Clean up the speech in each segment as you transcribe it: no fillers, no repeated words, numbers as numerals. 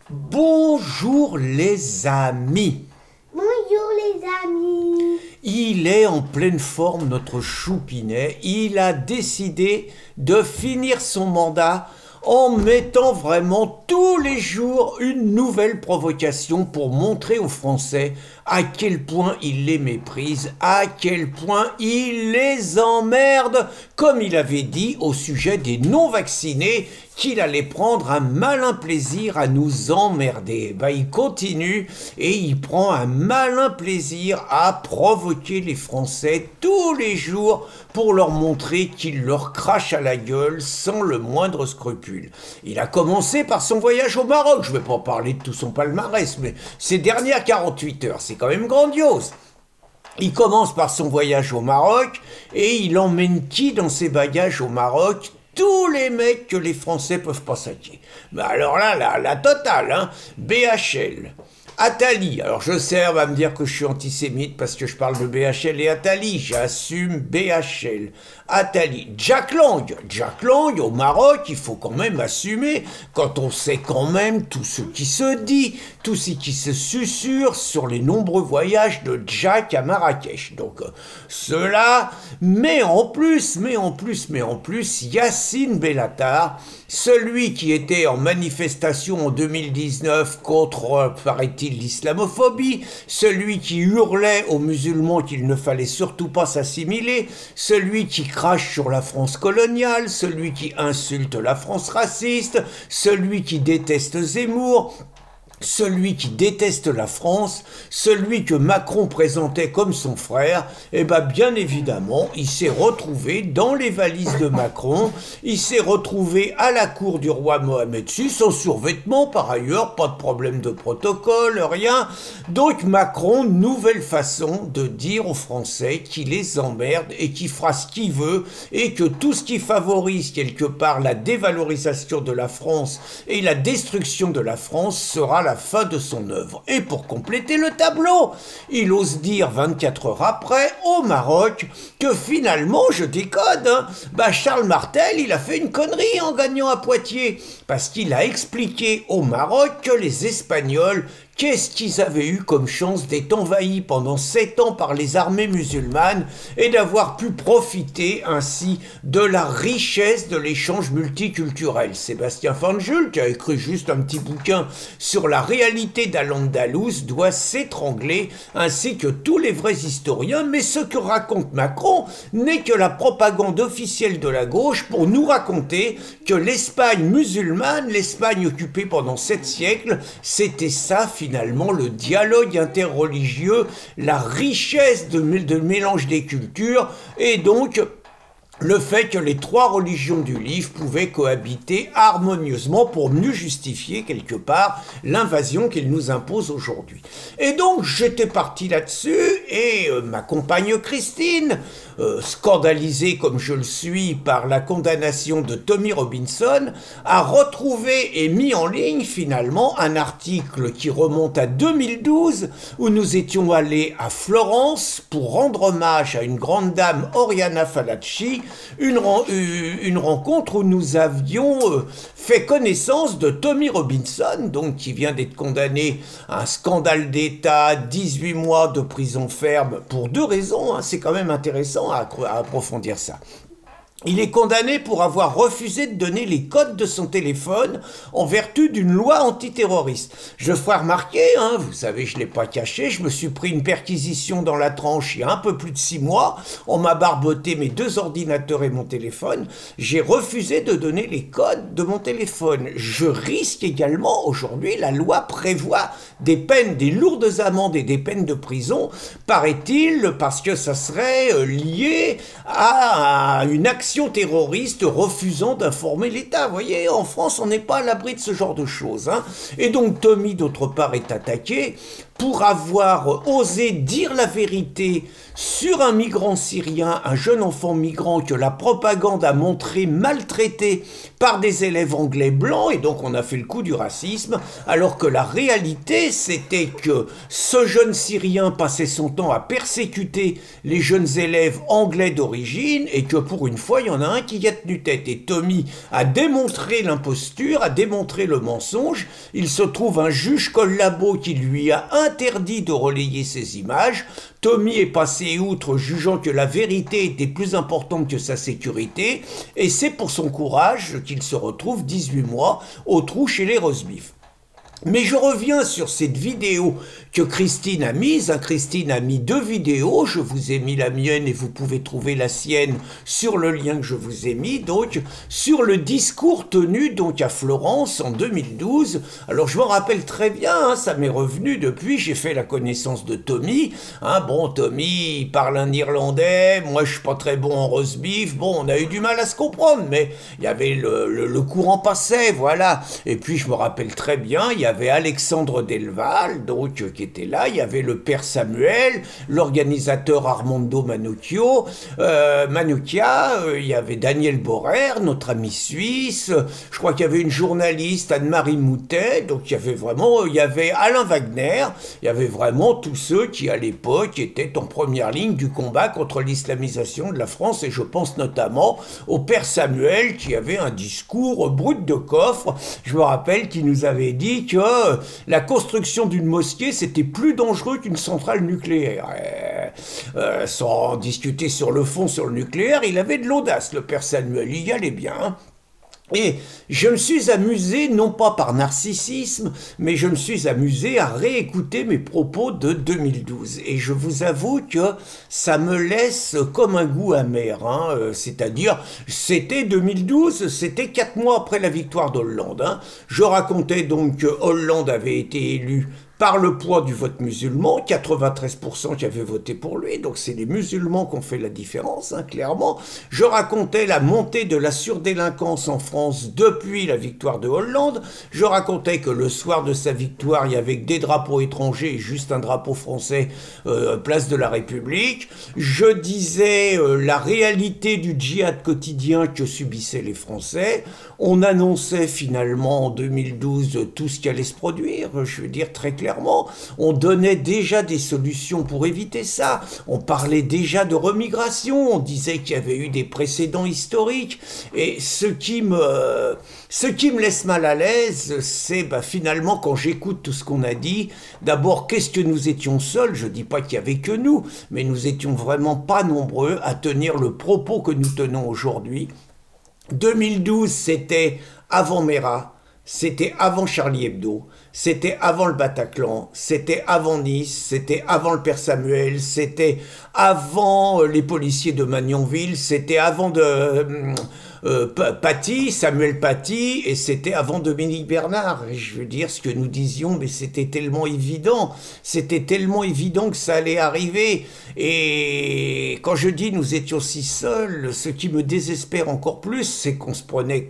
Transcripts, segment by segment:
Bonjour les amis. Bonjour les amis. Il est en pleine forme notre Choupinet. Il a décidé de finir son mandat en mettant vraiment tous les jours une nouvelle provocation pour montrer aux Français à quel point il les méprise, à quel point il les emmerde, comme il avait dit au sujet des non-vaccinés, qu'il allait prendre un malin plaisir à nous emmerder. Il continue et il prend un malin plaisir à provoquer les Français tous les jours pour leur montrer qu'il leur crache à la gueule sans le moindre scrupule. Il a commencé par son voyage au Maroc. Je ne vais pas parler de tout son palmarès, mais ces dernières 48 heures, c'est quand même grandiose. Il commence par son voyage au Maroc et il emmène qui dans ses bagages au Maroc? Tous les mecs que les Français peuvent pas saquer. Mais alors là, la totale, hein. BHL, Attali, alors je sais, on va me dire que je suis antisémite parce que je parle de BHL et Attali, j'assume BHL. Attali, Jack Lang au Maroc, il faut quand même assumer, quand on sait quand même tout ce qui se dit, tout ce qui se susurre sur les nombreux voyages de Jack à Marrakech. Donc cela, mais en plus, Yacine Bellatar, celui qui était en manifestation en 2019 contre, paraît-il, l'islamophobie, celui qui hurlait aux musulmans qu'il ne fallait surtout pas s'assimiler, celui qui crache sur la France coloniale, celui qui insulte la France raciste, celui qui déteste Zemmour, celui qui déteste la France, celui que Macron présentait comme son frère, bien évidemment, il s'est retrouvé dans les valises de Macron, il s'est retrouvé à la cour du roi Mohamed VI, sans survêtement par ailleurs, pas de problème de protocole, rien. Donc Macron, nouvelle façon de dire aux Français qu'il les emmerde et qu'il fera ce qu'il veut et que tout ce qui favorise quelque part la dévalorisation de la France et la destruction de la France sera la fin de son œuvre. Et pour compléter le tableau, il ose dire 24 heures après, au Maroc, que finalement, je décode, Charles Martel, il a fait une connerie en gagnant à Poitiers, parce qu'il a expliqué au Maroc que les Espagnols, qu'est-ce qu'ils avaient eu comme chance d'être envahis pendant 7 ans par les armées musulmanes et d'avoir pu profiter ainsi de la richesse de l'échange multiculturel. Sébastien Fanjul, qui a écrit juste un petit bouquin sur la réalité d'Al-Andalus, doit s'étrangler, ainsi que tous les vrais historiens, mais ce que raconte Macron n'est que la propagande officielle de la gauche pour nous raconter que l'Espagne musulmane, l'Espagne occupée pendant 7 siècles, c'était ça finalement le dialogue interreligieux, la richesse de mélange des cultures et donc le fait que les 3 religions du livre pouvaient cohabiter harmonieusement pour mieux justifier quelque part l'invasion qu'il nous impose aujourd'hui. Et donc j'étais parti là-dessus et ma compagne Christine, scandalisée comme je le suis par la condamnation de Tommy Robinson, a retrouvé et mis en ligne finalement un article qui remonte à 2012 où nous étions allés à Florence pour rendre hommage à une grande dame, Oriana Fallaci, une rencontre où nous avions fait connaissance de Tommy Robinson, donc qui vient d'être condamné à un scandale d'État, 18 mois de prison ferme, pour 2 raisons, c'est quand même intéressant à approfondir ça. Il est condamné pour avoir refusé de donner les codes de son téléphone en vertu d'une loi antiterroriste. Je ferai remarquer, vous savez, je ne l'ai pas caché, je me suis pris une perquisition dans la tranche il y a un peu plus de 6 mois. On m'a barboté mes 2 ordinateurs et mon téléphone. J'ai refusé de donner les codes de mon téléphone. Je risque également, aujourd'hui, la loi prévoit des peines, des lourdes amendes et des peines de prison, paraît-il, parce que ça serait lié à une action terroriste refusant d'informer l'État. Vous voyez, en France, on n'est pas à l'abri de ce genre de choses. Et donc, Tommy, d'autre part, est attaqué pour avoir osé dire la vérité sur un migrant syrien, un jeune enfant migrant que la propagande a montré maltraité par des élèves anglais blancs, et donc on a fait le coup du racisme, alors que la réalité, c'était que ce jeune Syrien passait son temps à persécuter les jeunes élèves anglais d'origine, et que pour une fois, fois, il y en a un qui y a tenu tête. Et Tommy a démontré l'imposture, a démontré le mensonge. Il se trouve un juge collabo qui lui a interdit de relayer ces images. Tommy est passé outre, jugeant que la vérité était plus importante que sa sécurité. Et c'est pour son courage qu'il se retrouve 18 mois au trou chez les Rosebifs. Mais je reviens sur cette vidéo que Christine a mise. Christine a mis 2 vidéos, je vous ai mis la mienne et vous pouvez trouver la sienne sur le lien que je vous ai mis, donc sur le discours tenu donc à Florence en 2012. Alors je m'en rappelle très bien, ça m'est revenu depuis, j'ai fait la connaissance de Tommy. Bon, Tommy, il parle un irlandais, moi je suis pas très bon en roast beef, bon, on a eu du mal à se comprendre, mais il y avait le courant passait, voilà. Et puis je me rappelle très bien, il y avait Alexandre Delval, donc qui était là, il y avait le père Samuel, l'organisateur Armando Manocchia, il y avait Daniel Borer, notre ami suisse, je crois qu'il y avait une journaliste, Anne-Marie Moutet, donc il y avait Alain Wagner, il y avait vraiment tous ceux qui à l'époque étaient en première ligne du combat contre l'islamisation de la France, et je pense notamment au père Samuel qui avait un discours brut de coffre. Je me rappelle qu'il nous avait dit que la construction d'une mosquée c'était plus dangereux qu'une centrale nucléaire. Sans discuter sur le fond, sur le nucléaire, il avait de l'audace, le père Samuel, il y allait bien. Et je me suis amusé, non pas par narcissisme, mais je me suis amusé à réécouter mes propos de 2012. Et je vous avoue que ça me laisse comme un goût amer. C'est-à-dire, c'était 2012, c'était 4 mois après la victoire d'Hollande. Je racontais donc que Hollande avait été élu par le poids du vote musulman, 93% qui avaient voté pour lui, donc c'est les musulmans qui ont fait la différence, clairement. Je racontais la montée de la surdélinquance en France depuis la victoire de Hollande. Je racontais que le soir de sa victoire, il y avait des drapeaux étrangers et juste un drapeau français place de la République. Je disais la réalité du djihad quotidien que subissaient les Français. On annonçait finalement en 2012 tout ce qui allait se produire, je veux dire très clairement. On donnait déjà des solutions pour éviter ça. On parlait déjà de remigration. On disait qu'il y avait eu des précédents historiques. Et ce qui me laisse mal à l'aise, c'est finalement quand j'écoute tout ce qu'on a dit, d'abord qu'est-ce que nous étions seuls, je ne dis pas qu'il n'y avait que nous, mais nous étions vraiment pas nombreux à tenir le propos que nous tenons aujourd'hui. 2012, c'était avant Mera, c'était avant Charlie Hebdo, c'était avant le Bataclan, c'était avant Nice, c'était avant le père Samuel, c'était avant les policiers de Magnanville, c'était avant Samuel Paty, et c'était avant Dominique Bernard. Et je veux dire, ce que nous disions, mais c'était tellement évident que ça allait arriver. Et quand je dis nous étions si seuls, ce qui me désespère encore plus, c'est qu'on se prenait,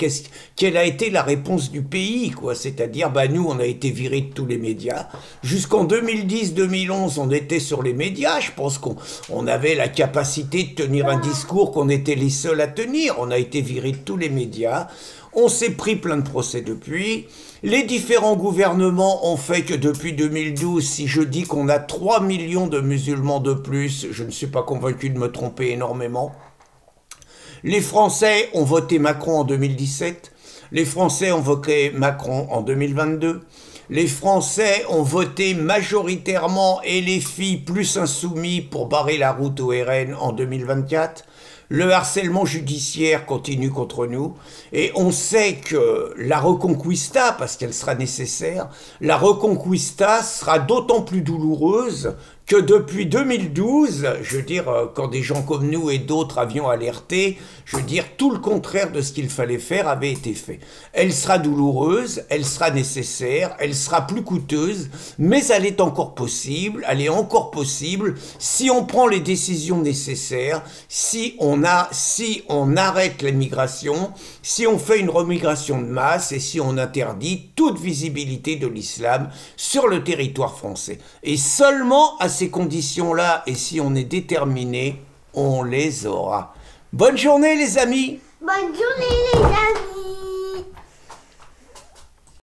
quelle a été la réponse du pays, quoi. C'est-à-dire, nous, on a été virés de tous les médias. Jusqu'en 2010-2011, on était sur les médias. Je pense qu'on avait la capacité de tenir un discours qu'on était les seuls à tenir. On a été virés de tous les médias. On s'est pris plein de procès depuis. Les différents gouvernements ont fait que depuis 2012, si je dis qu'on a 3 millions de musulmans de plus, je ne suis pas convaincu de me tromper énormément. Les Français ont voté Macron en 2017. Les Français ont voté Macron en 2022. Les Français ont voté majoritairement et les filles plus insoumis pour barrer la route au RN en 2024. Le harcèlement judiciaire continue contre nous et on sait que la Reconquista, parce qu'elle sera nécessaire, la Reconquista sera d'autant plus douloureuse que depuis 2012, je veux dire, quand des gens comme nous et d'autres avions alerté, je veux dire, tout le contraire de ce qu'il fallait faire avait été fait. Elle sera douloureuse, elle sera nécessaire, elle sera plus coûteuse, mais elle est encore possible si on prend les décisions nécessaires, si on arrête l'immigration, si on fait une remigration de masse et si on interdit toute visibilité de l'islam sur le territoire français. Et seulement à ces conditions-là, et si on est déterminé, on les aura. Bonne journée les amis! Bonne journée les amis!